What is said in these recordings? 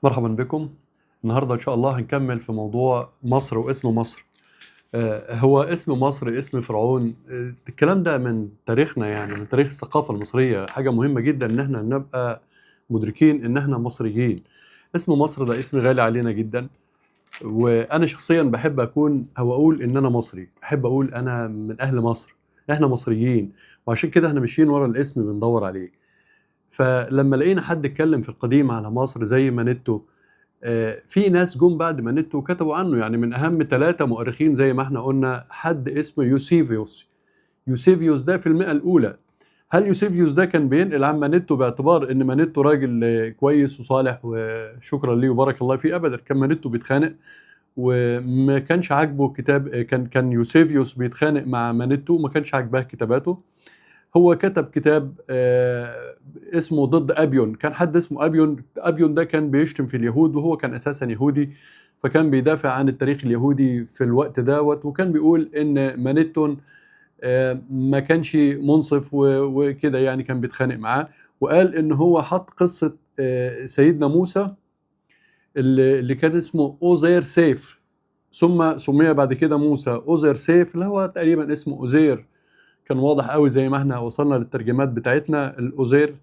مرحبا بكم. النهاردة إن شاء الله هنكمل في موضوع مصر واسم مصر. هو اسم مصر اسم فرعون. الكلام ده من تاريخنا، يعني من تاريخ الثقافة المصرية. حاجة مهمة جدا إن احنا نبقى مدركين إن احنا مصريين. اسم مصر ده اسم غالي علينا جدا، وأنا شخصيا بحب أقول إن أنا مصري، بحب أقول أنا من أهل مصر، احنا مصريين، وعشان كده احنا ماشيين ورا الاسم بندور عليه. فلما لقينا حد اتكلم في القديم على مصر زي مانيتو، في ناس جم بعد مانيتو وكتبوا عنه، يعني من أهم 3 مؤرخين زي ما احنا قلنا حد اسمه يوسيفيوس. يوسيفيوس ده في المئة الأولى. هل يوسيفيوس ده كان بينقل عن مانيتو باعتبار إن مانيتو راجل كويس وصالح وشكرا ليه وبارك الله فيه؟ أبدا، كان مانيتو بيتخانق وما كانش عاجبه كتاب. كان يوسيفيوس بيتخانق مع مانيتو وما كانش عاجباه كتاباته. هو كتب كتاب اسمه ضد أبيون. كان حد اسمه أبيون ده كان بيشتم في اليهود، وهو كان أساسا يهودي، فكان بيدافع عن التاريخ اليهودي في الوقت دوت، وكان بيقول إن مانيتون ما كانش منصف وكده، يعني كان بيتخانق معاه. وقال إن هو حط قصة سيدنا موسى اللي كان اسمه أوزير سيف، ثم سمي بعد كده موسى أوزير سيف، اللي هو تقريبا اسمه أوزير. كان واضح قوي زي ما احنا وصلنا للترجمات بتاعتنا، الأوزير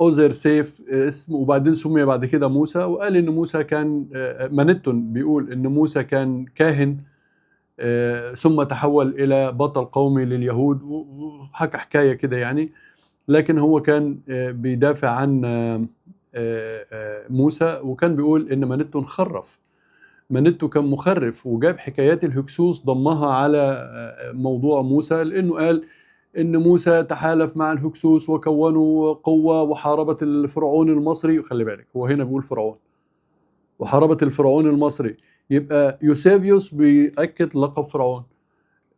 أوزير سيف اسمه، وبعدين سمي بعد كده موسى. وقال إن موسى كان مانيتون بيقول إن موسى كان كاهن ثم تحول إلى بطل قومي لليهود، وحكى حكاية كده يعني. لكن هو كان بيدافع عن موسى، وكان بيقول إن مانيتون خرف. مانيتو كان مخرف وجاب حكايات الهكسوس ضمها على موضوع موسى، لأنه قال إن موسى تحالف مع الهكسوس وكونوا قوة وحاربت الفرعون المصري. وخلي بالك هو هنا بيقول فرعون، وحاربت الفرعون المصري، يبقى يوسيفيوس بيأكد لقب فرعون.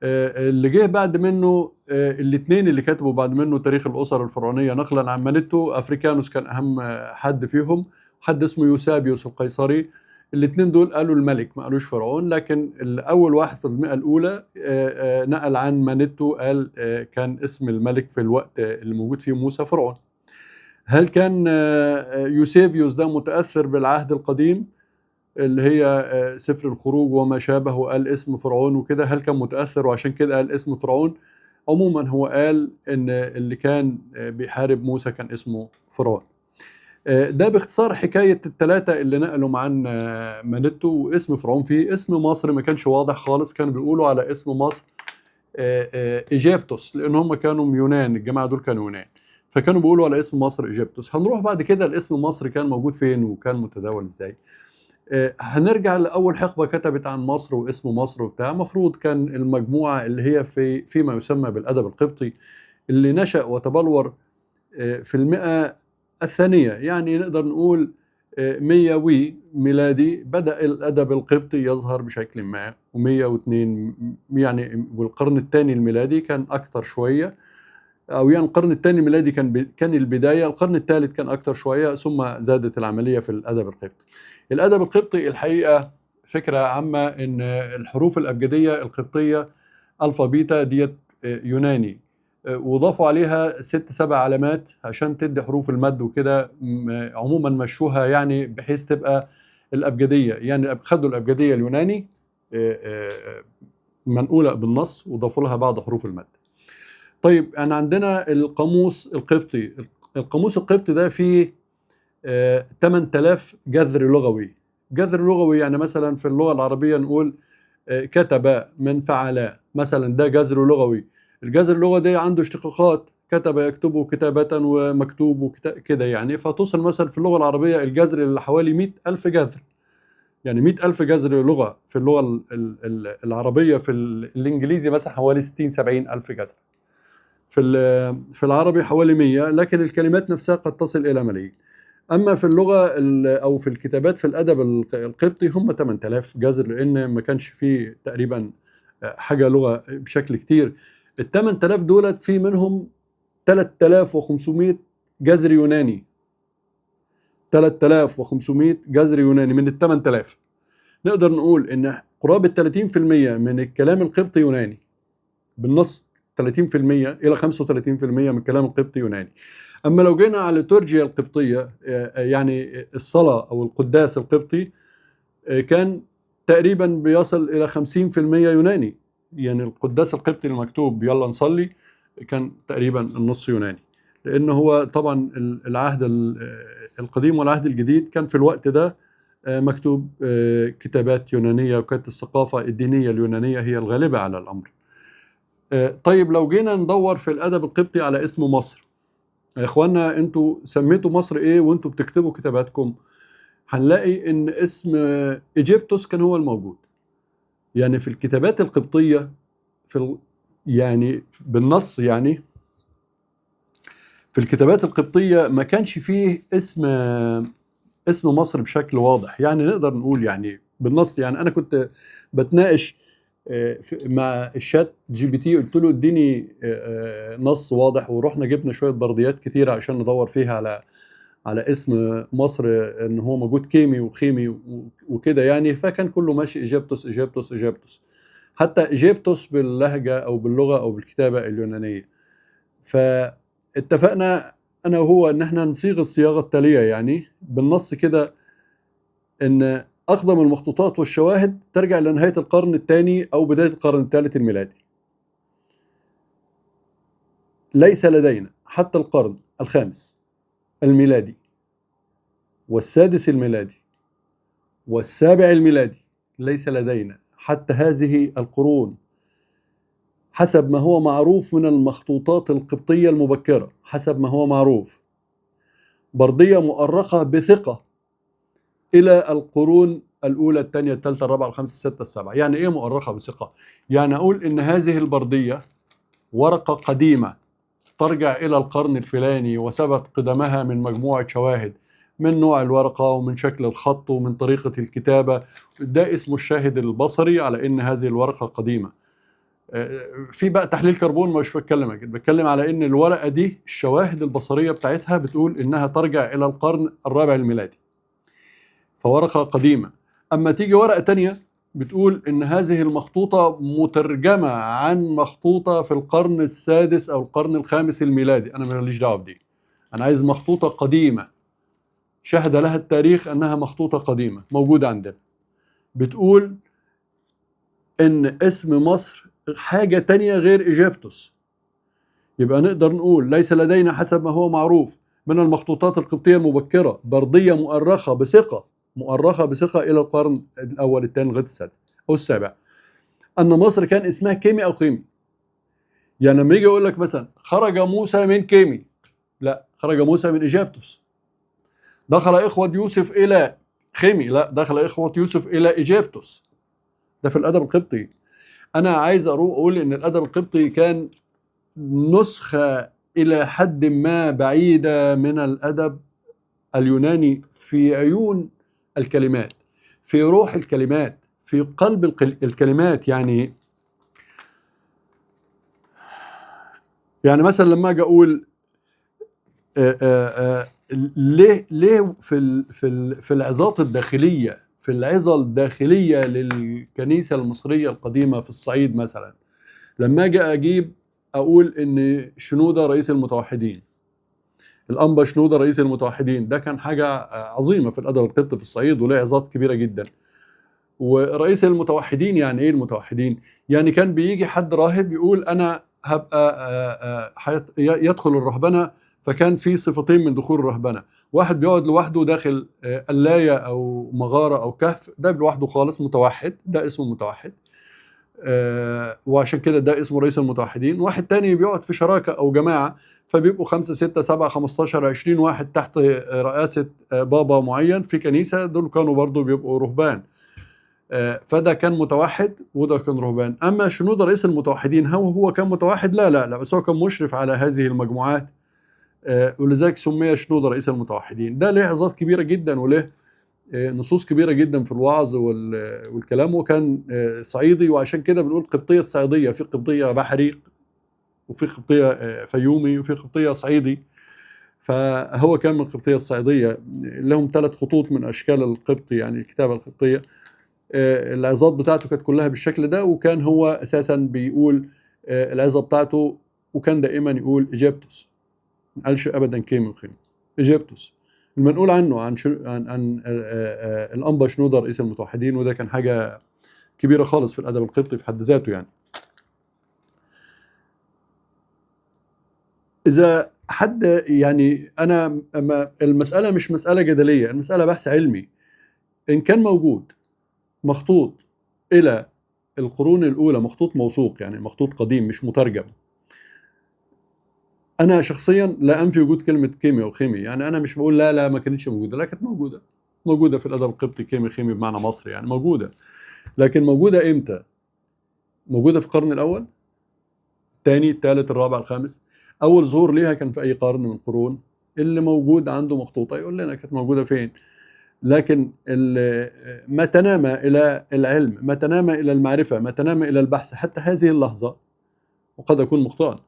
اللي جه بعد منه الاثنين اللي كتبوا بعد منه تاريخ الأسر الفرعونية نقلا عن مانيتو، أفريكانوس كان أهم حد فيهم، حد اسمه يوسابيوس القيصري. الاثنين دول قالوا الملك، ما قالوش فرعون. لكن الأول واحد في المئة الأولى نقل عن مانيتو، قال كان اسم الملك في الوقت اللي موجود فيه موسى فرعون. هل كان يوسيفيوس ده متأثر بالعهد القديم اللي هي سفر الخروج وما شابه، وقال اسم فرعون وكده؟ هل كان متأثر وعشان كده قال اسم فرعون؟ عموما هو قال ان اللي كان بيحارب موسى كان اسمه فرعون. ده باختصار حكاية ال3 اللي نقلوا عن مانيتو. واسم فرعون فيه اسم مصر ما كانش واضح خالص، كانوا بيقولوا على اسم مصر إيجيبتوس، لأن هم كانوا يونان، الجماعة دول كانوا يونان، فكانوا بيقولوا على اسم مصر إيجيبتوس. هنروح بعد كده الاسم مصر كان موجود فين وكان متداول ازاي. هنرجع لأول حقبة كتبت عن مصر واسم مصر وبتاع. مفروض كان المجموعة اللي هي فيما يسمى بالأدب القبطي، اللي نشأ وتبلور في المئة الثانية، يعني نقدر نقول 100 ميلادي بدأ الأدب القبطي يظهر بشكل ما، و102 يعني، والقرن الثاني الميلادي كان أكثر شوية، أو يعني القرن الثاني الميلادي كان البداية. القرن الثالث كان أكثر شوية، ثم زادت العملية في الأدب القبطي. الأدب القبطي الحقيقة فكرة عامة إن الحروف الأبجدية القبطية ألفا بيتا ديت يوناني، وضافوا عليها 6-7 علامات عشان تدي حروف المد وكده. عموما مشوها يعني بحيث تبقى الأبجدية، يعني خدوا الأبجدية اليوناني منقولة بالنص وضافوا لها بعض حروف المد. طيب أنا عندنا القاموس القبطي. القاموس القبطي ده فيه 8000 جذر لغوي. جذر لغوي يعني مثلا في اللغة العربية نقول كتب من فعل، مثلا ده جذر لغوي. الجذر اللغوي ده عنده اشتقاقات، كتب يكتب كتابة ومكتوب كده يعني. فتصل مثلا في اللغة العربية الجذر اللي حوالي 100,000 جذر، يعني 100,000 جذر لغة في اللغة العربية. في الإنجليزي مثلا حوالي 60-70 ألف جذر، في العربي حوالي 100، لكن الكلمات نفسها قد تصل إلى ملايين. أما في اللغة أو في الكتابات في الأدب القبطي هم 8000 جذر، لأن ما كانش فيه تقريبا حاجة لغة بشكل كتير. ال 8000 دولت في منهم 3500 جذر يوناني. 3500 جذر يوناني من ال 8000. نقدر نقول إن قرابة 30% من الكلام القبطي يوناني بالنص. 30% إلى 35% من الكلام القبطي يوناني. اما لو جينا على الليتورجيا القبطيه، يعني الصلاه او القداس القبطي، كان تقريبا بيصل الى 50% يوناني. يعني القداس القبطي المكتوب يلا نصلي كان تقريبا النص يوناني، لأنه هو طبعا العهد القديم والعهد الجديد كان في الوقت ده مكتوب كتابات يونانية، وكانت الثقافة الدينية اليونانية هي الغالبة على الأمر. طيب لو جينا ندور في الأدب القبطي على اسم مصر، يا إخوانا أنتوا سميتوا مصر إيه وأنتوا بتكتبوا كتاباتكم؟ هنلاقي إن اسم إيجيبتوس كان هو الموجود. يعني في الكتابات القبطية يعني بالنص، يعني في الكتابات القبطية ما كانش فيه اسم مصر بشكل واضح. يعني نقدر نقول يعني بالنص، يعني أنا كنت بتناقش مع الشات جي بي تي، قلت له اديني نص واضح، ورحنا جبنا شوية برديات كتيرة عشان ندور فيها على اسم مصر ان هو موجود كيمي وخيمي وكده يعني. فكان كله ماشي إيجيبتوس إيجيبتوس إيجيبتوس، حتى إيجيبتوس باللهجة أو باللغة أو بالكتابة اليونانية. فاتفقنا أنا وهو إن احنا نصيغ الصياغة التالية، يعني بالنص كده، إن أقدم المخطوطات والشواهد ترجع لنهاية القرن الثاني أو بداية القرن الثالث الميلادي. ليس لدينا حتى القرن الخامس الميلادي والسادس الميلادي والسابع الميلادي، ليس لدينا حتى هذه القرون حسب ما هو معروف من المخطوطات القبطية المبكرة، حسب ما هو معروف، بردية مؤرخة بثقة إلى القرون الأولى الثانية الثالثة الرابعة الخامسة السادسة السابعة. يعني إيه مؤرخة بثقة؟ يعني أقول إن هذه البردية ورقة قديمة ترجع إلى القرن الفلاني، وثبت قدمها من مجموعة شواهد، من نوع الورقة ومن شكل الخط ومن طريقة الكتابة. ده اسمه الشاهد البصري على إن هذه الورقة قديمة. في بقى تحليل كربون مش بتكلم على إن الورقة دي الشواهد البصرية بتاعتها بتقول إنها ترجع إلى القرن الرابع الميلادي، فورقة قديمة. أما تيجي ورقة تانية بتقول إن هذه المخطوطة مترجمة عن مخطوطة في القرن السادس أو القرن الخامس الميلادي، أنا ماليش دعوة بدي، أنا عايز مخطوطة قديمة شهد لها التاريخ أنها مخطوطة قديمة موجودة عندنا، بتقول إن اسم مصر حاجة تانية غير إيجيبتوس. يبقى نقدر نقول ليس لدينا حسب ما هو معروف من المخطوطات القبطية المبكرة بردية مؤرخة بثقة إلى القرن الأول الثاني لغاية السادس أو السابع أن مصر كان اسمها كيمي أو خيمي. يعني لما يجي يقول لك مثلا خرج موسى من كيمي، لا، خرج موسى من إيجيبتوس. دخل إخوة يوسف إلى خيمي، لا، دخل إخوة يوسف إلى إيجيبتوس. ده في الأدب القبطي. أنا عايز أقول إن الأدب القبطي كان نسخة إلى حد ما بعيدة من الأدب اليوناني في عيون الكلمات، في روح الكلمات، في قلب الكلمات. يعني مثلا لما اجي اقول ليه في العظات الداخليه، في العظه الداخليه للكنيسه المصريه القديمه في الصعيد مثلا، لما اجي اجيب اقول ان شنوده رئيس المتوحدين، الأنبا شنودة رئيس المتوحدين، ده كان حاجة عظيمة في الأدب القبطي في الصعيد وله عظات كبيرة جدا. ورئيس المتوحدين يعني إيه المتوحدين؟ يعني كان بيجي حد راهب يقول أنا هبقى يدخل الرهبنة، فكان في صفتين من دخول الرهبنة: واحد بيقعد لوحده داخل قلاية أو مغارة أو كهف، ده لوحده خالص متوحد، ده اسمه متوحد، وعشان كده ده اسمه رئيس المتوحدين. واحد تاني بيقعد في شراكة أو جماعة، فبيبقوا 5 6 7 15 20 واحد تحت رئاسة بابا معين في كنيسة، دول كانوا برضو بيبقوا رهبان. فده كان متوحد وده كان رهبان. أما شنودة رئيس المتوحدين هو كان متوحد؟ لا، بس هو كان مشرف على هذه المجموعات، ولذلك سمي شنودة رئيس المتوحدين. ده له عظات كبيرة جدا وله نصوص كبيرة جدا في الوعظ والكلام، وكان صعيدي، وعشان كده بنقول قبطية الصعيدية، في قبطية بحري وفي قبطية فيومي وفي قبطية صعيدي. فهو كان من القبطية الصعيدية، لهم 3 خطوط من أشكال القبطي، يعني الكتابة القبطية. العظات بتاعته كانت كلها بالشكل ده، وكان هو أساسا بيقول العظة بتاعته وكان دائما يقول إيجيبتوس، ما قالش ابدا كيمي وخيمي. ايجيبتوس المنقول عنه عن الانبا شنودة رئيس المتوحدين، وده كان حاجه كبيره خالص في الادب القبطي في حد ذاته يعني. اذا حد يعني انا المساله مش مساله جدليه، المساله بحث علمي. ان كان موجود مخطوط الى القرون الاولى، مخطوط موثوق يعني مخطوط قديم مش مترجم، انا شخصيا لا انفي وجود كلمه كيميا وخيمي. يعني انا مش بقول لا ما كانتش موجوده، لا كانت موجوده. موجوده في الادب القبطي كيمي خيمي بمعنى مصري يعني موجوده. لكن موجوده امتى؟ موجوده في القرن الاول، الثاني، الثالث، الرابع، الخامس. اول ظهور ليها كان في اي قرن من القرون؟ اللي موجود عنده مخطوطه يقول لنا كانت موجوده فين. لكن ما تنامى الى العلم، ما تنامى الى المعرفه، ما تنامى الى البحث حتى هذه اللحظه، وقد اكون مخطئا،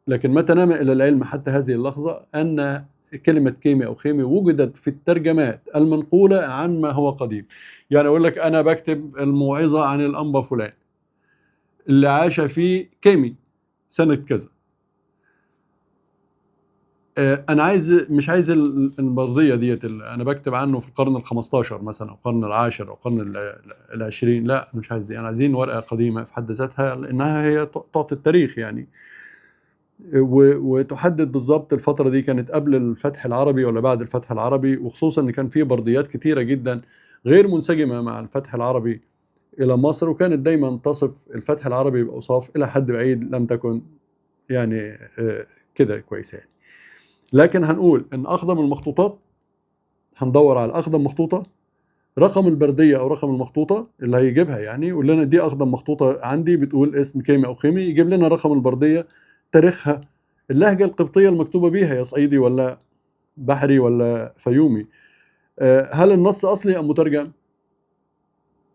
لكن ما تنامى الى العلم حتى هذه اللحظه ان كلمه كيمي او خيمي وجدت في الترجمات المنقوله عن ما هو قديم. يعني اقول لك انا بكتب الموعظه عن الانبا فلان اللي عاش في كيمي سنه كذا. انا مش عايز المرضيه ديت اللي انا بكتب عنه في القرن ال15 مثلا او القرن العاشر او القرن ال20. لا مش عايز دي، انا عايزين ورقه قديمه في حد ذاتها لانها هي تعطي التاريخ يعني، وتحدد بالظبط الفتره دي كانت قبل الفتح العربي ولا بعد الفتح العربي، وخصوصا ان كان في برديات كتيره جدا غير منسجمه مع الفتح العربي الى مصر، وكانت دايما تصف الفتح العربي باوصاف الى حد بعيد لم تكن يعني كده كويسه يعني. لكن هنقول ان اقدم المخطوطات، هندور على اقدم مخطوطه، رقم البرديه او رقم المخطوطه اللي هيجيبها يعني يقول لنا دي اقدم مخطوطه عندي بتقول اسم كيمي او خيمي، يجيب لنا رقم البرديه، تاريخها، اللهجه القبطيه المكتوبه بيها يا صعيدي ولا بحري ولا فيومي، هل النص اصلي ام مترجم؟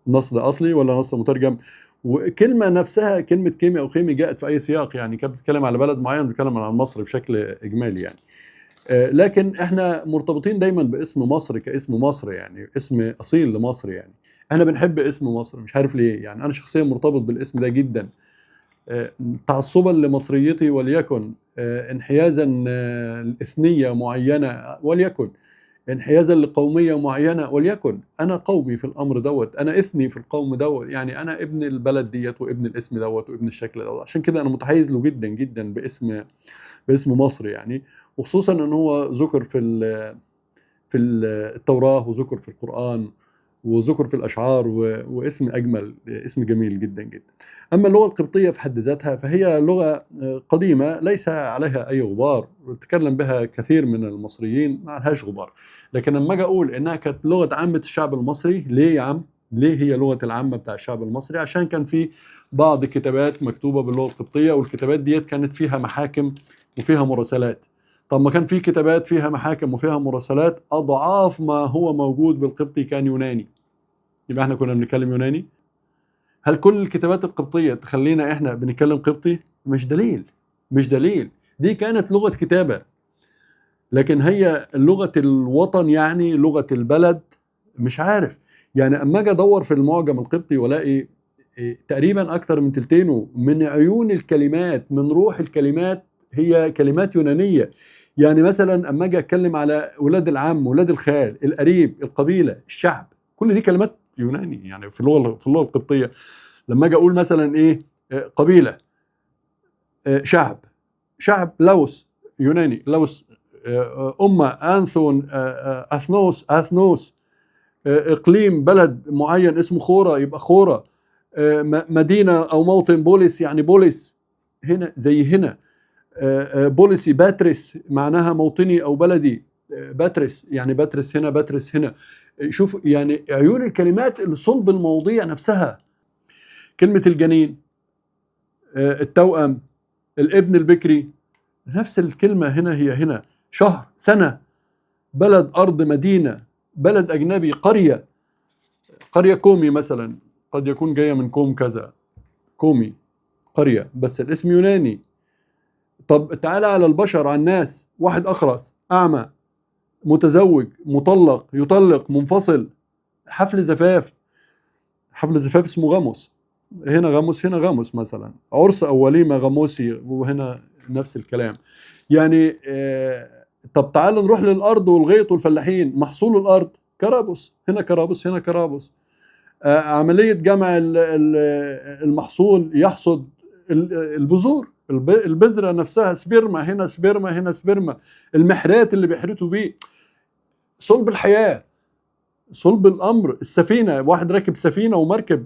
النص ده اصلي ولا نص مترجم؟ وكلمه نفسها كلمه كيمي او خيمي جاءت في اي سياق؟ يعني كانت بتتكلم على بلد معين، بتتكلم عن مصر بشكل اجمالي يعني. لكن احنا مرتبطين دايما باسم مصر كاسم مصر، يعني اسم اصيل لمصر يعني. احنا بنحب اسم مصر مش عارف ليه يعني، انا شخصيا مرتبط بالاسم ده جدا، تعصبا لمصريتي وليكن، انحيازا لاثنيه معينه وليكن، انحيازا لقوميه معينه وليكن. انا قومي في الامر دوت، انا اثني في القوم دوت، يعني انا ابن البلد ديت وابن الاسم دوت وابن الشكل دوت، عشان كده انا متحيز له جدا جدا باسم مصر يعني. وخصوصا ان هو ذكر في التوراة وذكر في القرآن وذكر في الأشعار، واسم أجمل، اسم جميل جدا جدا. أما اللغة القبطية في حد ذاتها فهي لغة قديمة ليس عليها أي غبار، تكلم بها كثير من المصريين ما عليهاش غبار. لكن لما أجي أقول إنها كانت لغة عامة الشعب المصري، ليه يا عم؟ ليه هي لغة العامة بتاع الشعب المصري؟ عشان كان في بعض كتابات مكتوبة باللغة القبطية، والكتابات ديت كانت فيها محاكم وفيها مراسلات. طب ما كان في كتابات فيها محاكم وفيها مراسلات أضعاف ما هو موجود بالقبطي كان يوناني، يبقى احنا كنا بنتكلم يوناني. هل كل الكتابات القبطية تخلينا احنا بنتكلم قبطي؟ مش دليل، مش دليل. دي كانت لغة كتابة، لكن هي لغة الوطن يعني لغة البلد مش عارف. يعني اما اجي ادور في المعجم القبطي والاقي تقريبا اكتر من تلتينه من عيون الكلمات، من روح الكلمات، هي كلمات يونانية. يعني مثلا اما اجي اتكلم على ولاد العم، ولاد الخال، القريب، القبيلة، الشعب، كل دي كلمات يوناني يعني في اللغة القبطية. لما اجي اقول مثلا ايه، قبيلة، شعب لوس، يوناني لوس، أمة أنثون، أثنوس، إقليم بلد معين اسمه خورة يبقى خورة، مدينة أو موطن بوليس يعني بوليس، هنا زي هنا، بوليسي باتريس معناها موطني أو بلدي، باتريس يعني باتريس هنا، باتريس هنا. شوف يعني عيون الكلمات الصلب الموضيع نفسها. كلمة الجنين، التوأم، الابن البكري، نفس الكلمة هنا هي هنا. شهر، سنة، بلد، أرض، مدينة، بلد أجنبي، قرية كومي مثلا، قد يكون جاية من كوم كذا، كومي قرية بس الاسم يوناني. طب تعالى على البشر، على الناس، واحد أخرس، أعمى، متزوج، مطلق، يطلق، منفصل، حفل زفاف اسمه غموس، هنا غموس، هنا غموس مثلا، عرس أو وليمة غموسي، وهنا نفس الكلام. يعني طب تعالوا نروح للارض والغيط والفلاحين. محصول الارض كرابس، هنا كرابس هنا كرابس. عمليه جمع المحصول، يحصد البذور، البذره نفسها سبرما، هنا سبرما هنا سبرما. المحرات اللي بيحرتوا بيه، صلب الحياه، صلب الامر. السفينه، واحد راكب سفينه ومركب،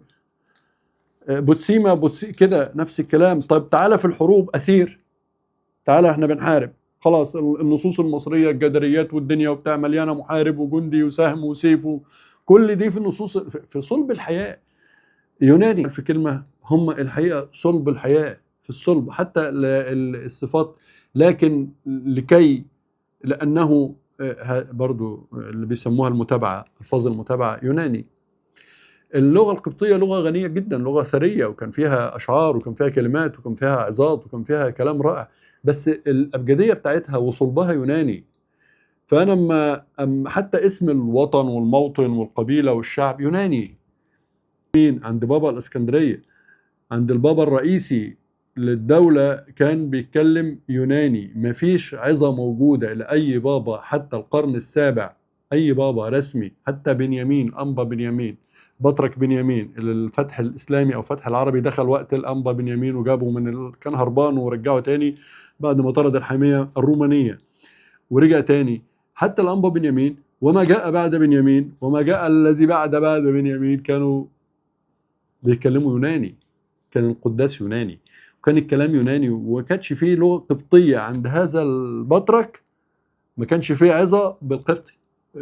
بوتسيما كده نفس الكلام. طيب تعالى في الحروب، اسير، تعالى احنا بنحارب، خلاص النصوص المصريه الجدريات والدنيا وبتاع مليانه محارب وجندي وسهم وسيف، كل دي في النصوص، في صلب الحياه. يوناني في كلمه، هم الحقيقه صلب الحياه، في الصلب حتى الصفات. لكن لانه برضو اللي بيسموها المتابعه، الفاظ المتابعه يوناني. اللغة القبطية لغة غنية جدا، لغة ثرية، وكان فيها أشعار وكان فيها كلمات وكان فيها عظات وكان فيها كلام رائع، بس الأبجدية بتاعتها وصلبها يوناني. فأنا حتى اسم الوطن والموطن والقبيلة والشعب يوناني. مين؟ عند بابا الإسكندرية، عند البابا الرئيسي للدولة كان بيتكلم يوناني. مفيش عظة موجودة لأي بابا حتى القرن السابع، أي بابا رسمي، حتى بنيامين، أنبا بنيامين، بطرك بنيامين. الفتح الإسلامي أو الفتح العربي دخل وقت الأنبا بنيامين وجابه كان هربان ورجعه تاني بعد ما طرد الحامية الرومانية ورجع تاني. حتى الأنبا بنيامين وما جاء بعد بنيامين وما جاء الذي بعد بنيامين كانوا بيتكلموا يوناني. كان القداس يوناني وكان الكلام يوناني، وما كانش فيه لغة قبطية عند هذا البطرك، ما كانش فيه عظة بالقبطي.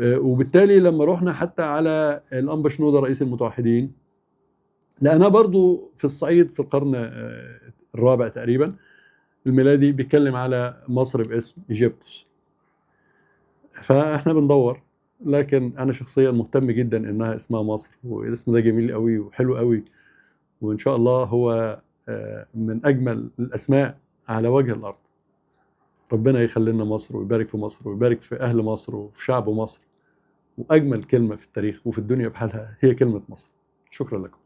وبالتالي لما رحنا حتى على الأنبا شنودة رئيس المتوحدين، لأنها برضو في الصعيد في القرن الرابع تقريبا الميلادي بيتكلم على مصر باسم إيجيبتوس. فاحنا بندور، لكن أنا شخصيا مهتم جدا إنها اسمها مصر، والاسم ده جميل قوي وحلو قوي، وإن شاء الله هو من أجمل الأسماء على وجه الأرض. ربنا يخلي لنا مصر ويبارك في مصر ويبارك في أهل مصر وفي شعب مصر. وأجمل كلمة في التاريخ وفي الدنيا بحالها هي كلمة مصر. شكرا لكم.